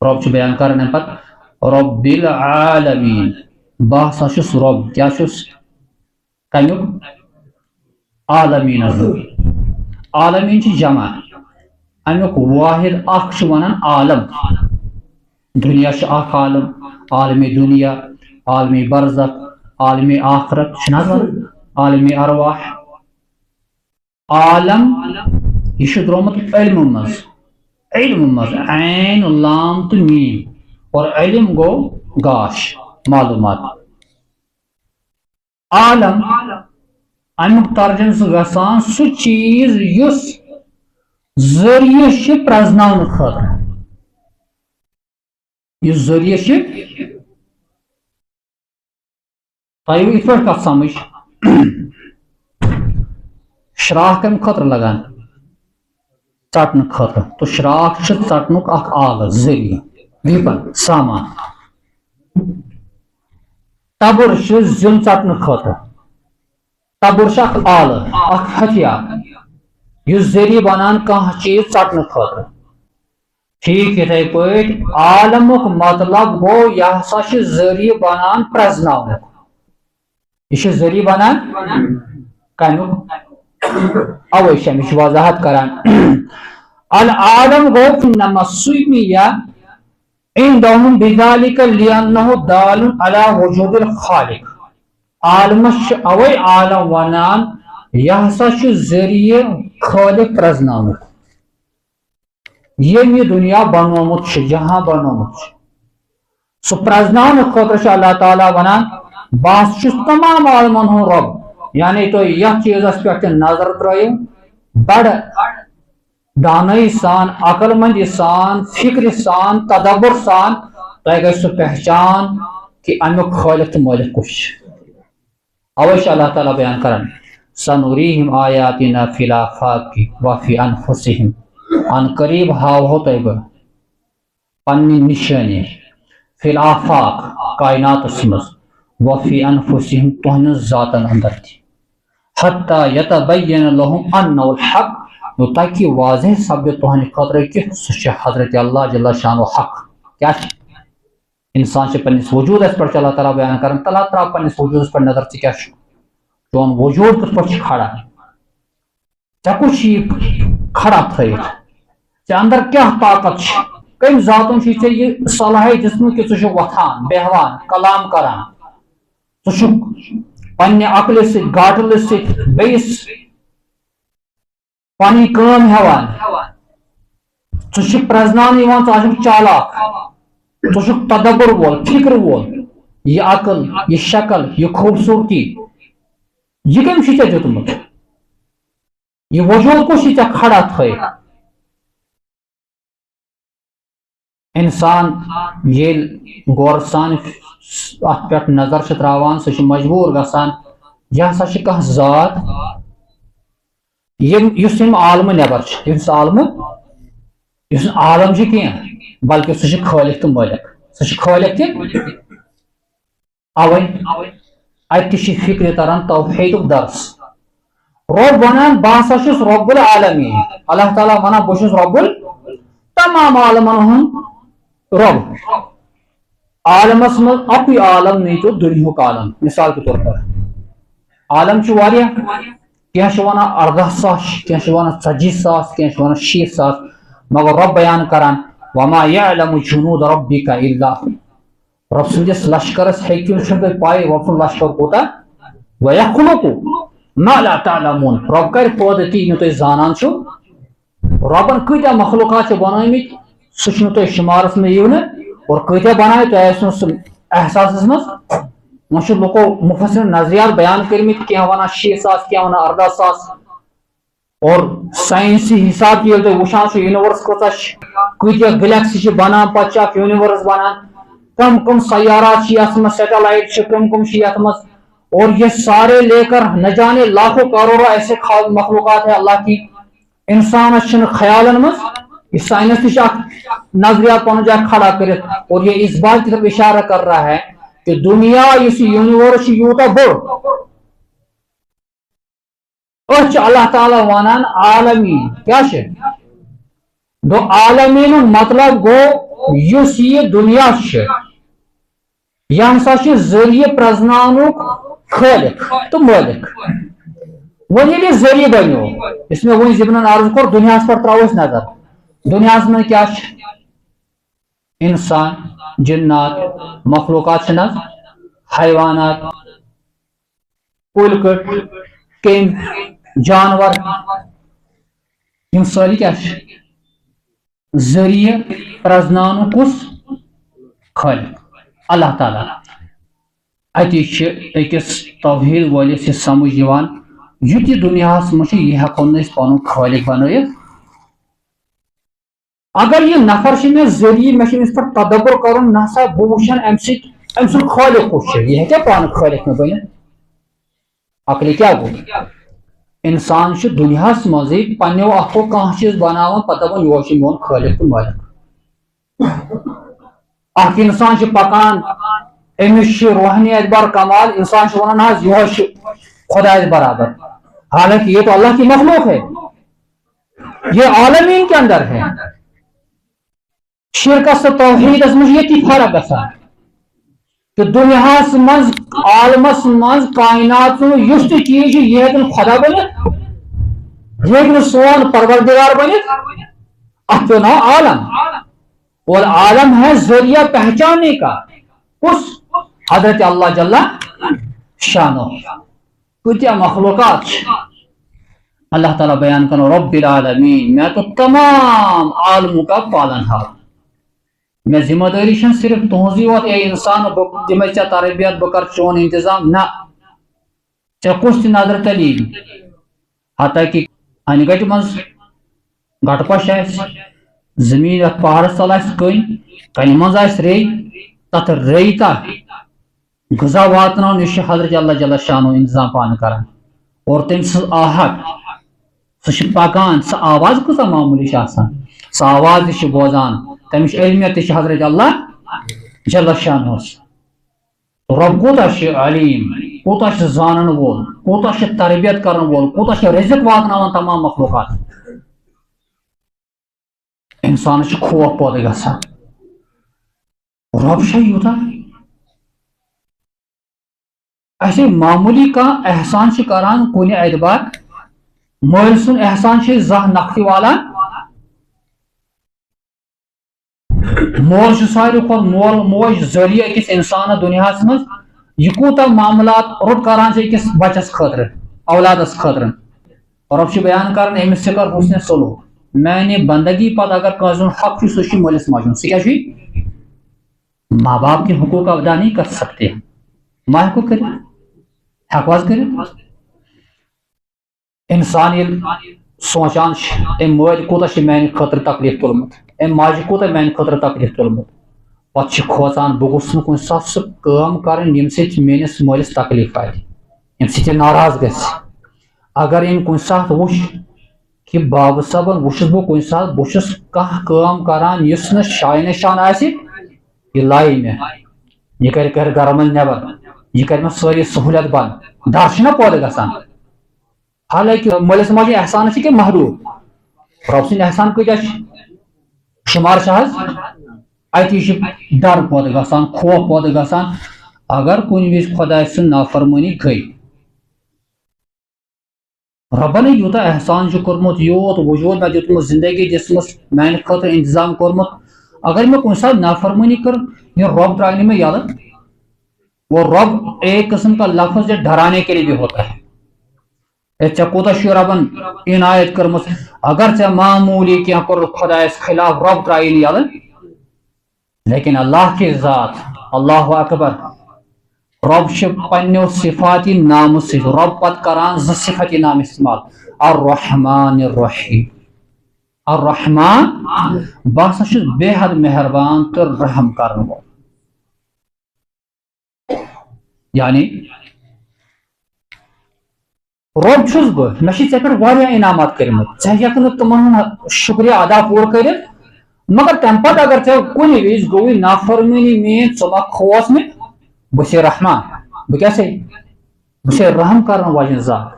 رب چھ بیان کرن پت رب العالمین بہ ہسا چھس رب کیا چھس کمیک عالمین عالمین چھ جمع امیک واحد اخ چھ ونان عالم دنیا چھ اخ عالم عالمی دنیا عالمی برزخ عالمی آخرت چھنا عالمی ارواح عالم یہ درمت علم مز علم مز عین لام تو میم اور علم گو گاش معلومات عالم امیک ترجمہ گسان سہ چیز یس ذریعہ چھ پرزناون خاطر یہ ذریعہ چھ تھی ات پہ کت سمجھ شراہ کم خطر لگان ٹٹن خطر تو شراہ ٹٹنک اخ آلہ ذریعہ ویپن سامان تبر زم ٹٹن خطر تبر اخ آلہ اخ ہتھیار یہ ذریعہ بنان کھانا چیز ٹٹن خطر ٹھیک اتھے پہ عالمک مطلب گو یہ ہسا ذریعہ بنان پرزناونک یہ ذریعہ بنان کمیک اوے شمش وضاحت کران العالم گو نما سمیہ عندهم بذلك لأنه دال على وجود الخالق عالمش اوے عالم ونان یہ ہسا ذریعہ خالق پرزناونک یہ دنیا بنومت جہاں بنومت سہ پرزناون خاطر اللہ تعالیٰ ونان بس تمام عالمن ہند رب یعنی تو یہ چیزس پہ نظر ترو بڑ دانائی سان عقل مندی سان فکر سان تدبر سان تہ گژھِ سہ پہچان کہ امیک خالق تو مالک کس اوے اللہ تعالیٰ بیان کران سنوریہم آیاتنا فی الآفاق وفی انفسہم ان قریب ہاوہو تہ بہ پننہ نشانی فی الآفاق کائنات مز وفی انفسہم تہنز ذاتن اندر تھی حتی یتبین لہم انہ الحق تاکہ واضح سپدِ تہندِ خاطر کہ سہ حضرت اللہ جل شانہ حق کیا انسان سے پنس وجودس پہ اللہ تعالیٰ بیان کران اللہ تعالیٰ پنس وجودس پہ نظر ثہ کیا چون وجود کت پہ کھڑا ثے کچھ کھڑا تھیت ثے اندر کیا طاقت کم ذاتن ثے یہ صلاحیت دژمٕژ کہ ثہ وتھان بیہوان کلام کران ثہ پنہ عقل ست گاٹل ست بیس پنی کام ہیوان ثہ پرزنان یوان ثہ آسکھ چالاک ثہ چھکھ تدبر وول فکر وول یہ عقل یہ شکل یہ خوبصورتی یہ کم ثے دیتمت یہ وجود کس ثے کھڑا تھے انسان یل غور سان ات پہ نظر تراوان سہ مجبور گژھان یہ ہسا کانٛہہ ذات یس عالم نبر یس عالم کی بلکہ سہ خالق تو مالک سہ خالق تہ اوے ات فکر تران توحید درس رب ونان بہ ہسا چھس رب العالمین اللہ تعالیٰ ونان بہ چھس رب تمام عالمن ہند رب عالمس من اکوئی عالم نہیں تو دنیاک عالم مثال کے طور پر عالم کی ونان 18 ساس کی ونان 40 ساس کی ونان 60 ساس مگر رب بیان کران وما يعلم جنود ربك الا رب سندس لشکرس ہیکو چھ پائی رب سن لشکر کوتا ويخلق ما لا تعلمون رب کر پود تی نہ تہ زانان چھو ربن کتیا مخلوقات بنامت سہ تہ شمارس میں یو اور کتیا بنائے تہ سہ احساس مز وہ لوکو مفسر نظریات بیان کرمت کیا ونان 6 ساس کیا ونان 18 ساس اور سائنسی حساب یل تہ وچھان چھ یونیورس کتیا گلیکسی بنان پتہ اخ یونیورس بنان کم سیارات یت سیٹلائٹ کم یت مز اور یہ سارے لے کر نہ جانے لاکھوں کروڑوں ایسے مخلوقات ہے اللہ کی انسان خیالن مز یہ سائنس تہ نظریات پن جائے کھڑا کرت اور یہ اس بات کی طرف اشارہ کر رہا ہے کہ دنیا اس یونیورس یوتا بڑ اللہ تعالیٰ ونان عالمین کیا دو عالمین مطلب گو یس یہ دنیا یہ ہسا ذریعہ پرزنانک خالق تو مالک ون یہ ذریعہ بنو اس میں ون ضمن عرض کور دنیا پر تراو نظر دنیا میں کیا انسان جنات مخلوقات حیوانات کل کٹ کیم جانور یم ساری کیا ذریعہ پرزنان کس خالق اللہ تعالیٰ اتی اکس توحید ولس یہ سمجھ یت یہ دنیا مجھ یہ ہیکو پن خالق بنائت اگر یہ نفر میں ذریعہ میں اس پر تدبر کرن نسا بہ وچھن ام سن خالق کس یہ کیا پان خالق میں بنت عقل کیا گو انسان دنیا مزے پنو اتھو کھانا چیز بنانا پتہ دپان یہ میون خالق تو مالک اخ انسان پکان امس روحانی اعتبار کمال انسان ونان حظ یہ خدا برابر حالانکہ یہ تو اللہ کی مخلوق ہے یہ عالمین کے اندر ہے شرکت سے توحید مجھ یہ فرق گا کہ دنیا مز عالمس مز کائنات اس چیز یہ ہوں خدا بنت یہ سون پروردگار بنت ات پہ ناؤ عالم اور عالم ہے ذریعہ پہچاننے کا اس حضرت اللہ جل شانہ کتیا مخلوقات اللہ تعالیٰ بیان کرو رب العالمین میں تو تمام عالموں کا پالن ہار میں ذمہ داری صرف تہذی یوت اے انسان دمے ے تربیت بہ کر چون انتظام نہ ے کس تہ نظر تلی حتیٰ کہ ان گٹ مز گٹ پش زمین ات پہاڑس تل کن مز ری تت ری تک غذا واتن یہ حضرت اللہ جل شانہ انتظام پان کران اور تم آہٹ سہ پکان سہ آواز کسا معمولی سہ آواز تہ بوزان تمچ علمیت تہ حضرت اللہ جل شانہ رب کوتا علیم کوتا زانن وول کوتا تربیت کرن وول کوتا رزق واتناوان تمام مخلوقات انسان خوف پودے گژھان رب یوتا ایسے معمولی کا احسان کران کن اعتبار مول سن احسان زہ نقطی والا مول ساری کھت مول موج ذریعہ اکس انسان دنیا مز یہ کوتا معاملات رٹ کران اکس بچس خاطر اولادس خاطر رب بیان کران امس سے کر حسن سلوک میانہ بندگی پتہ اگر کھانا حق سہ مالس ماجن سہ کیا ماں باپ کے حقوق ادا نہیں کر سکتے ماں ہیکو کر ہیکواز کر انسان یل سوچان ام مول کوتا میانہ خاطر تکلیف تلمت ام ماجہ کوتا میانہ خاطر تکلیف تلمت پتہ کھوژان بہ گوس نہ کن سات سہ کٲم کرن یم سۭتۍ میٲنِس مٲلِس تکلیف واتہِ یم سۭتۍ ناراض گژھِ اگر یم کُنہِ ساتہٕ وٕچھ کہ بابا صٲبن وٕچھُس بہٕ کُنہِ ساتہٕ بہٕ چھُس کانٛہہ کٲم کران یُس نہٕ شاینہ شان آسہِ یہ لایہِ مےٚ یہ کر گرٕ منٛز نٮ۪بر یہ کر مےٚ سٲری سہوٗلیت بنٛد ڈر چھُنہ پٲدٕ گژھان حالانکہ مٲلِس ماجہِ احسان چھِ کینٛہہ محدوٗد رۄب سٕنٛدۍ احسان کۭتیاہ چھِ شُمار چھِ حظ اتی چھُ ڈر پٲدٕ گژھان خوف پٲدٕ گژھان اگر کُنہِ وِزِ خۄداے سٕنٛز نافرمٲنی گٔے ربن یوتا احسان کورمت یوت وجود میں دیتمت زندگی دسمس میانہ خاطر انتظام کورمت اگر میں کن ساتھ نافرمانی کر یہ رب ترانے میں یاد وہ رب ایک قسم کا لفظ ڈرانے کے لیے بھی ہوتا ہے ے کوتا ربن عنایت کرمت اگر ے معمولی کیا کر خدا خلاف رب ترائی نہیں یاد لیکن اللہ کی ذات اللہ اکبر رب پنو صفاتی نام سے رب پت کران ز صفتی نام استعمال الرحمن الرحیم الرحمن بہسا بے حد مہربان تو رحم کرن وول یعنی رب چھس بہ مے ژے پہ واریاہ انعامات کرمت ژے ہیک نہ تمن شکریہ ادا پور کرت مگر تم پتہ اگر ژے کن وز گوئی نافرمانی مین ژٕ ما کھوس میں بہ رحمان بہ کیا بہ رحم کرن واجن ذات